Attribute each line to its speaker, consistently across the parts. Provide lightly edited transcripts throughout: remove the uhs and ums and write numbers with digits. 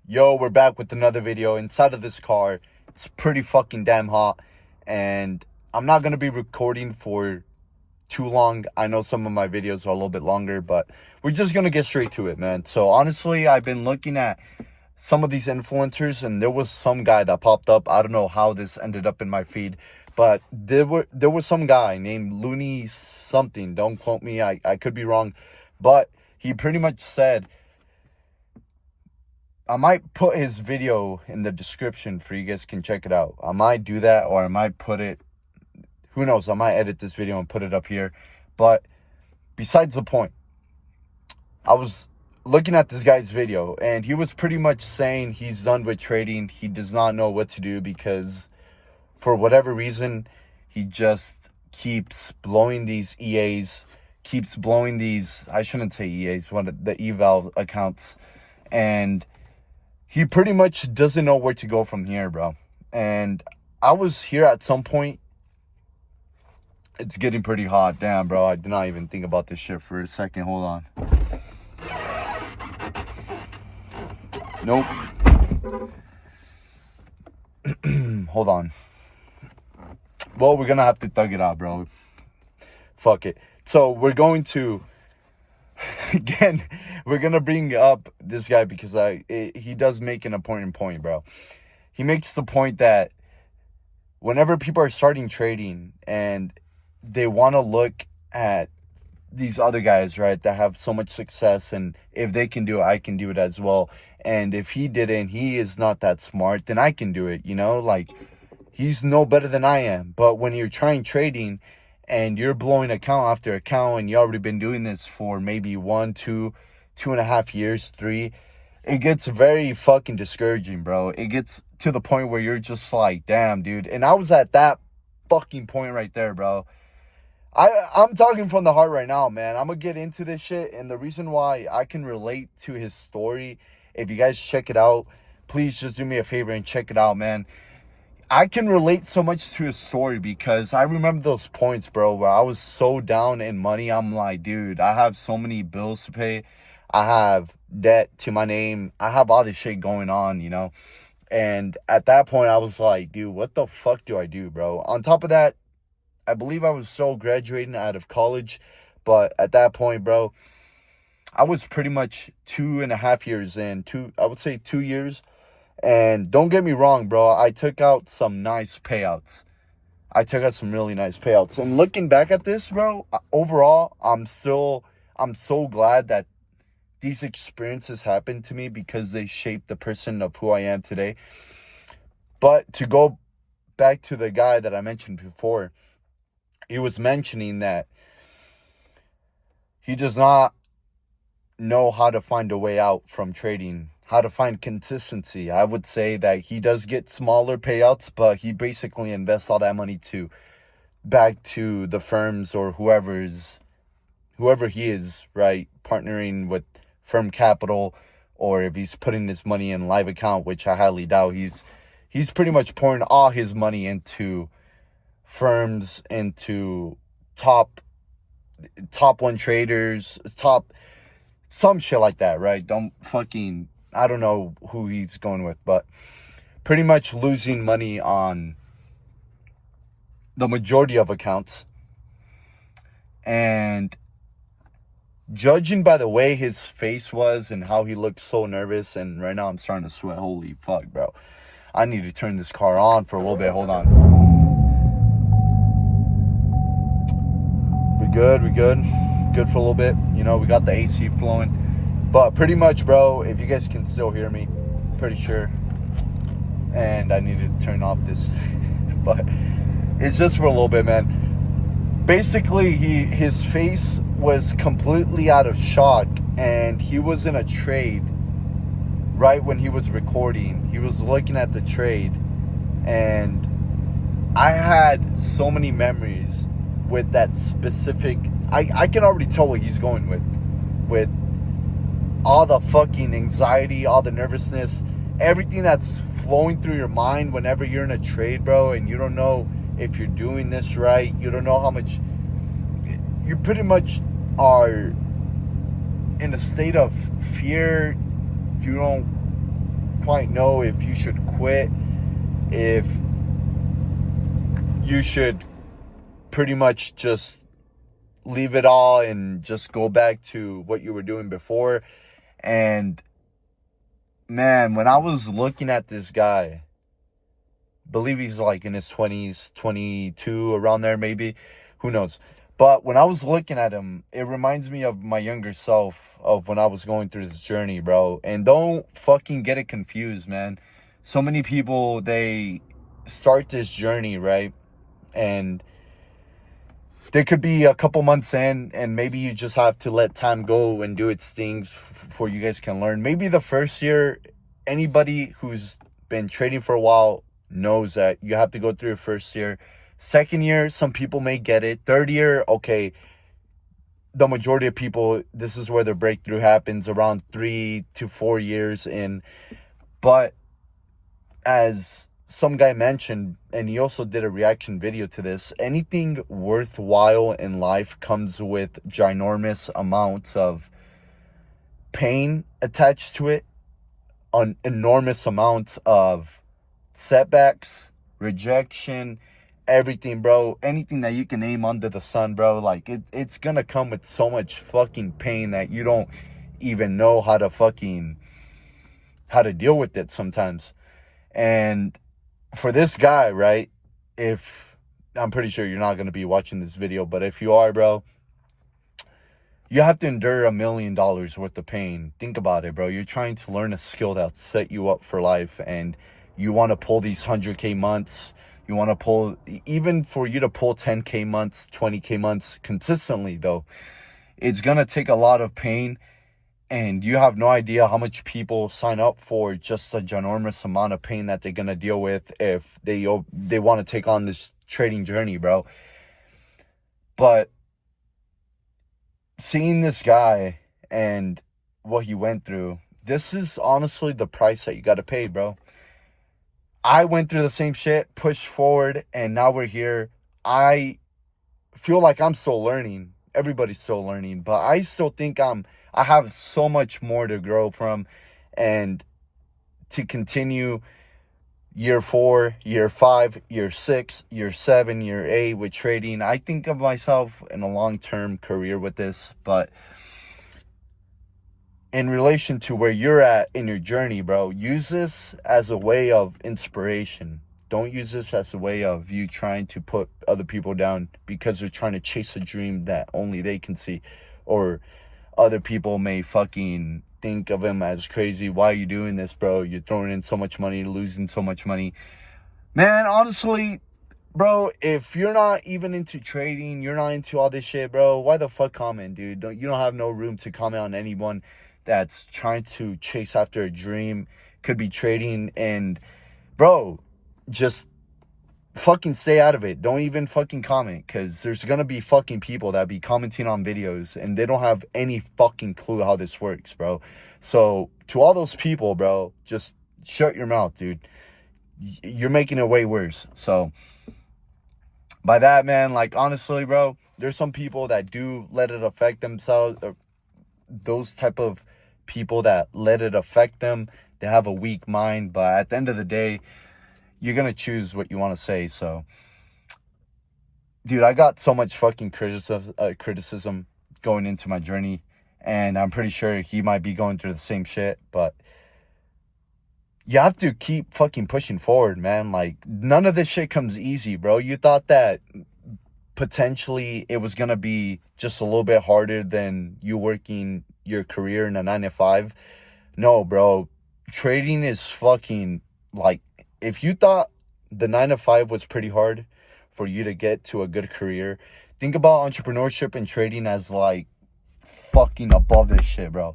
Speaker 1: Yo, we're back with another video inside of this car. It's pretty fucking damn hot, and I'm not gonna be recording for too long. I know some of my videos are a little bit longer, but we're just gonna get straight to it, man. So honestly, I've been looking at some of these influencers, and there was some guy that popped up. I don't know how this ended up in my feed, but there was some guy named Looney something. Don't quote me. I could be wrong, but he pretty much said, I might put his video in the description for you guys can check it out. I might do that, or I might put it, who knows, I might edit this video and put it up here. But besides the point, I was looking at this guy's video, and he was pretty much saying he's done with trading. He does not know what to do because for whatever reason, he just keeps blowing these EAs, keeps blowing these, I shouldn't say EAs, the eval accounts, and he pretty much doesn't know where to go from here, bro. And I was here at some point. It's getting pretty hot. Damn, bro. I did not even think about this shit for a second. Hold on. Nope. Hold on. Well, we're gonna have to thug it out, bro. Fuck it. So we're going to... Again, we're gonna bring up this guy because he does make an important point, bro. He makes the point that whenever people are starting trading and they want to look at these other guys, right, that have so much success, and if they can do it, I can do it as well. And if he didn't, he is not that smart, then I can do it, you know? Like, he's no better than I am. But when you're trying trading and you're blowing account after account, and you already been doing this for maybe 1, 2, 2.5 years, 3, it gets very fucking discouraging, bro. It gets to the point where you're just like, damn, dude. And I was at that fucking point right there, bro. I'm talking from the heart right now, man. I'm gonna get into this shit, and the reason why I can relate to his story, if you guys check it out, please just do me a favor and check it out, man. I can relate so much to his story because I remember those points, bro, where I was so down in money. I'm like, dude, I have so many bills to pay. I have debt to my name. I have all this shit going on, you know? And at that point, I was like, dude, what the fuck do I do, bro? On top of that, I believe I was still graduating out of college. But at that point, bro, I was pretty much 2.5 years in. I would say 2 years. And don't get me wrong, bro, I took out some nice payouts. I took out some really nice payouts. And looking back at this, bro, overall, I'm so glad that these experiences happened to me because they shaped the person of who I am today. But to go back to the guy that I mentioned before, he was mentioning that he does not know how to find a way out from trading, how to find consistency. I would say that he does get smaller payouts, but he basically invests all that money back to the firms or whoever he is, right, partnering with firm capital, or if he's putting his money in live account, which I highly doubt. He's pretty much pouring all his money into firms, into top one traders, some shit like that, right? I don't know who he's going with, but pretty much losing money on the majority of accounts. And judging by the way his face was and how he looked so nervous, and right now I'm starting to sweat. Holy fuck, bro. I need to turn this car on for a little bit. Hold on. We good for a little bit. You know, we got the AC flowing. But pretty much, bro, if you guys can still hear me, pretty sure. And I need to turn off this. But it's just for a little bit, man. Basically, his face was completely out of shock. And he was in a trade right when he was recording. He was looking at the trade. And I had so many memories with that specific... I can already tell what he's going with all the fucking anxiety, all the nervousness, everything that's flowing through your mind whenever you're in a trade, bro, and you don't know if you're doing this right. You don't know how much... You pretty much are in a state of fear. You don't quite know if you should quit, if you should pretty much just leave it all and just go back to what you were doing before. And man, when I was looking at this guy, believe he's like in his 20s, 22, around there maybe, who knows. But when I was looking at him, it reminds me of my younger self, of when I was going through this journey, bro. And don't fucking get it confused, man. So many people, they start this journey, right? And they could be a couple months in, and maybe you just have to let time go and do its things before you guys can learn. Maybe the first year, anybody who's been trading for a while knows that you have to go through your first year. Second year, some people may get it. Third year, okay, the majority of people, this is where the breakthrough happens, around 3 to 4 years in. But as some guy mentioned, and he also did a reaction video to this, anything worthwhile in life comes with ginormous amounts of pain attached to it, an enormous amount of setbacks, rejection, everything, bro. Anything that you can name under the sun, bro. Like, it's gonna come with so much fucking pain that you don't even know how to deal with it sometimes. And for this guy, right, if I'm pretty sure you're not going to be watching this video, but if you are, bro, you have to endure $1 million worth of pain. Think about it, bro. You're trying to learn a skill that'll set you up for life, and you want to pull these 100K months. You want to pull, even for you to pull 10K months, 20K months consistently, though, it's going to take a lot of pain. And you have no idea how much people sign up for just a ginormous amount of pain that they're going to deal with if they want to take on this trading journey, bro. But seeing this guy and what he went through, this is honestly the price that you got to pay, bro. I went through the same shit, pushed forward, and now we're here. I feel like I'm still learning. Everybody's still learning, but I still think I have so much more to grow from, and to continue year 4, year 5, year 6, year 7, year 8 with trading. I think of myself in a long-term career with this, but in relation to where you're at in your journey, bro, use this as a way of inspiration. Don't use this as a way of you trying to put other people down because they're trying to chase a dream that only they can see, or other people may fucking think of him as crazy. Why are you doing this, bro? You're throwing in so much money, losing so much money. Man, honestly, bro, if you're not even into trading, you're not into all this shit, bro, why the fuck comment, dude? You don't have no room to comment on anyone that's trying to chase after a dream. Could be trading, and bro, just fucking stay out of it. Don't even fucking comment, because there's gonna be fucking people that be commenting on videos and they don't have any fucking clue how this works, bro. So to all those people, bro, just shut your mouth, dude. You're making it way worse. So by that, man, like, honestly, bro, there's some people that do let it affect themselves, or those type of people that let it affect them. They have a weak mind, but at the end of the day, you're gonna choose what you want to say. So, dude, I got so much fucking criticism going into my journey, and I'm pretty sure he might be going through the same shit, but you have to keep fucking pushing forward, man. Like, none of this shit comes easy, bro. You thought that potentially it was gonna be just a little bit harder than you working your career in a 9 to 5. No, bro. Trading is fucking, like, if you thought the 9 to 5 was pretty hard for you to get to a good career, think about entrepreneurship and trading as like fucking above this shit, bro.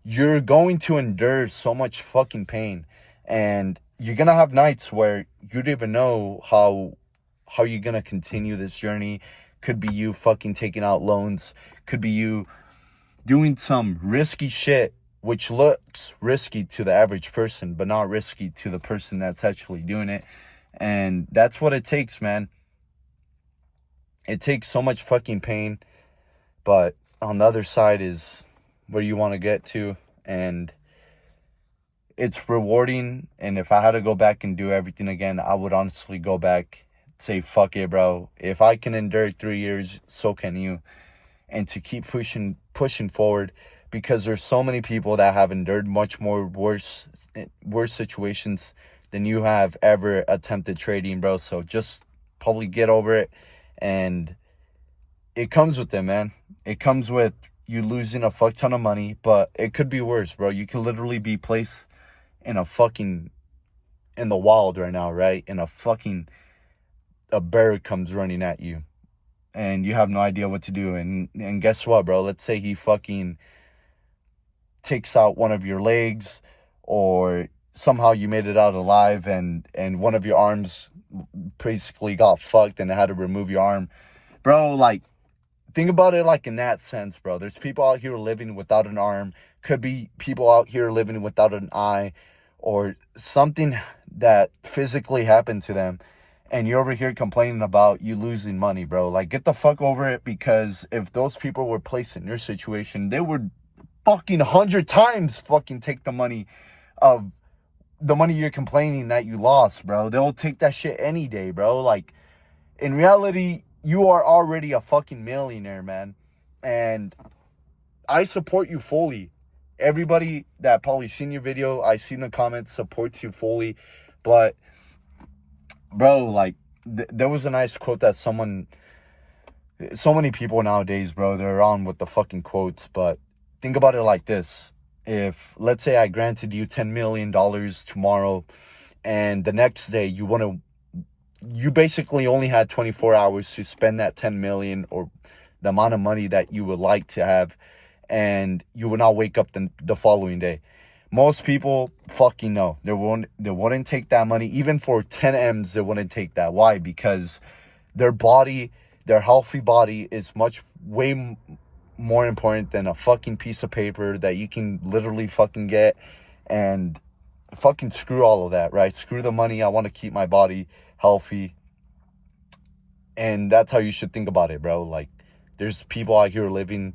Speaker 1: You're going to endure so much fucking pain, and you're gonna have nights where you don't even know how you're gonna continue this journey. Could be you fucking taking out loans, could be you doing some risky shit, which looks risky to the average person, but not risky to the person that's actually doing it. And that's what it takes, man. It takes so much fucking pain, but on the other side is where you want to get to. And it's rewarding. And if I had to go back and do everything again, I would honestly go back, say, fuck it, bro. If I can endure 3 years, so can you. And to keep pushing forward, because there's so many people that have endured much more worse situations than you have ever attempted trading, bro. So just probably get over it. And it comes with it, man. It comes with you losing a fuck ton of money, but it could be worse, bro. You could literally be placed in in the wild right now, right? A bear comes running at you and you have no idea what to do. And guess what, bro? Let's say he fucking takes out one of your legs, or somehow you made it out alive, and one of your arms basically got fucked and they had to remove your arm. Bro, like, think about it like in that sense, bro. There's people out here living without an arm. Could be people out here living without an eye, or something that physically happened to them. And you're over here complaining about you losing money, bro. Like, get the fuck over it, because if those people were placed in your situation, they would fucking 100 times fucking take the money you're complaining that you lost, bro. They'll take that shit any day, bro. Like, in reality, you are already a fucking millionaire, man. And I support you fully. Everybody that probably seen your video, I seen the comments, supports you fully. But, bro, like, there was a nice quote that so many people nowadays, bro, they're on with the fucking quotes. But think about it like this. If, let's say I granted you $10 million tomorrow, and the next day you basically only had 24 hours to spend that 10 million, or the amount of money that you would like to have, and you would not wake up the following day. Most people fucking know they wouldn't take that money. Even for 10 M's, they wouldn't take that. Why? Because their healthy body is way more important than a fucking piece of paper that you can literally fucking get. And fucking screw all of that, right? Screw the money. I want to keep my body healthy. And that's how you should think about it, bro. Like, there's people out here living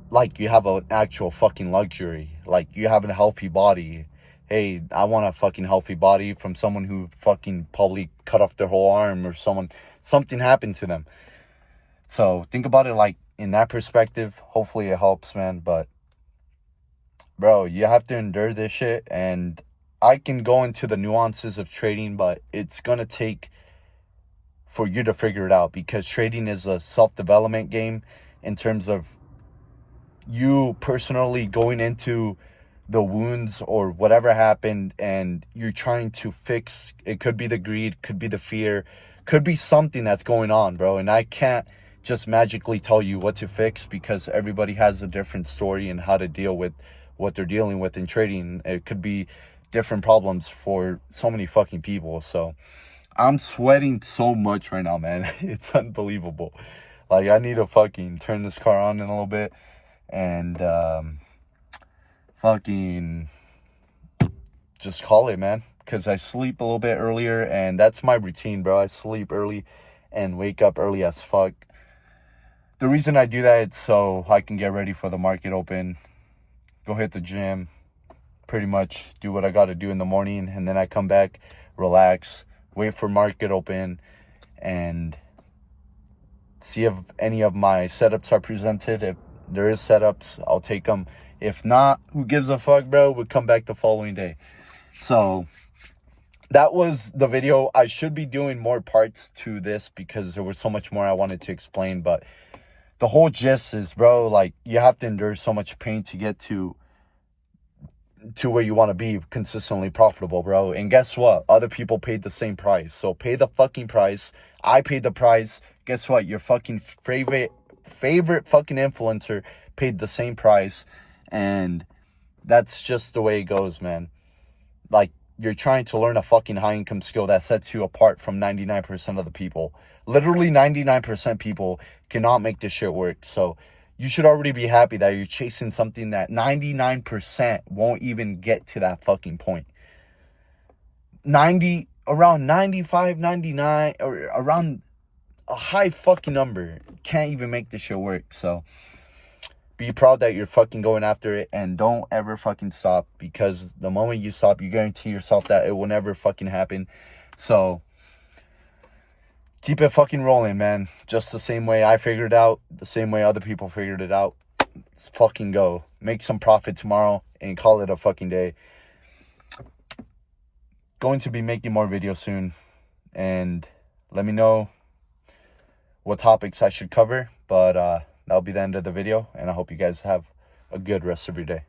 Speaker 1: like you have an actual fucking luxury. Like, you have a healthy body. Hey, I want a fucking healthy body from someone who fucking probably cut off their whole arm, or something happened to them. So think about it like in that perspective. Hopefully it helps, man. But, bro, you have to endure this shit. And I can go into the nuances of trading, but it's gonna take for you to figure it out, because trading is a self-development game in terms of you personally going into the wounds or whatever happened, and you're trying to fix. It could be the greed, could be the fear, could be something that's going on, bro. And I can't just magically tell you what to fix, because everybody has a different story and how to deal with what they're dealing with in trading. It could be different problems for so many fucking people. So I'm sweating so much right now, man. It's unbelievable. Like, I need to fucking turn this car on in a little bit and fucking just call it, man. Because I sleep a little bit earlier, and that's my routine, bro. I sleep early and wake up early as fuck. The reason I do that is so I can get ready for the market open, go hit the gym, pretty much do what I got to do in the morning, and then I come back, relax, wait for market open, and see if any of my setups are presented. If there is setups, I'll take them. If not, who gives a fuck, bro? We'll come back the following day. So that was the video. I should be doing more parts to this because there was so much more I wanted to explain. But the whole gist is, bro, like, you have to endure so much pain to get to where you want to be consistently profitable, bro. And guess what? Other people paid the same price. So pay the fucking price. I paid the price. Guess what? Your fucking favorite fucking influencer paid the same price. And that's just the way it goes, man. Like, you're trying to learn a fucking high income skill that sets you apart from 99% of the people. Literally 99% people cannot make this shit work. So you should already be happy that you're chasing something that 99% won't even get to that fucking point. Around 95, 99, or around a high fucking number can't even make this shit work. So be proud that you're fucking going after it, and don't ever fucking stop, because the moment you stop, you guarantee yourself that it will never fucking happen. So keep it fucking rolling, man. Just the same way I figured it out, the same way other people figured it out. Let's fucking go. Make some profit tomorrow and call it a fucking day. Going to be making more videos soon, and let me know what topics I should cover. But that'll be the end of the video, and I hope you guys have a good rest of your day.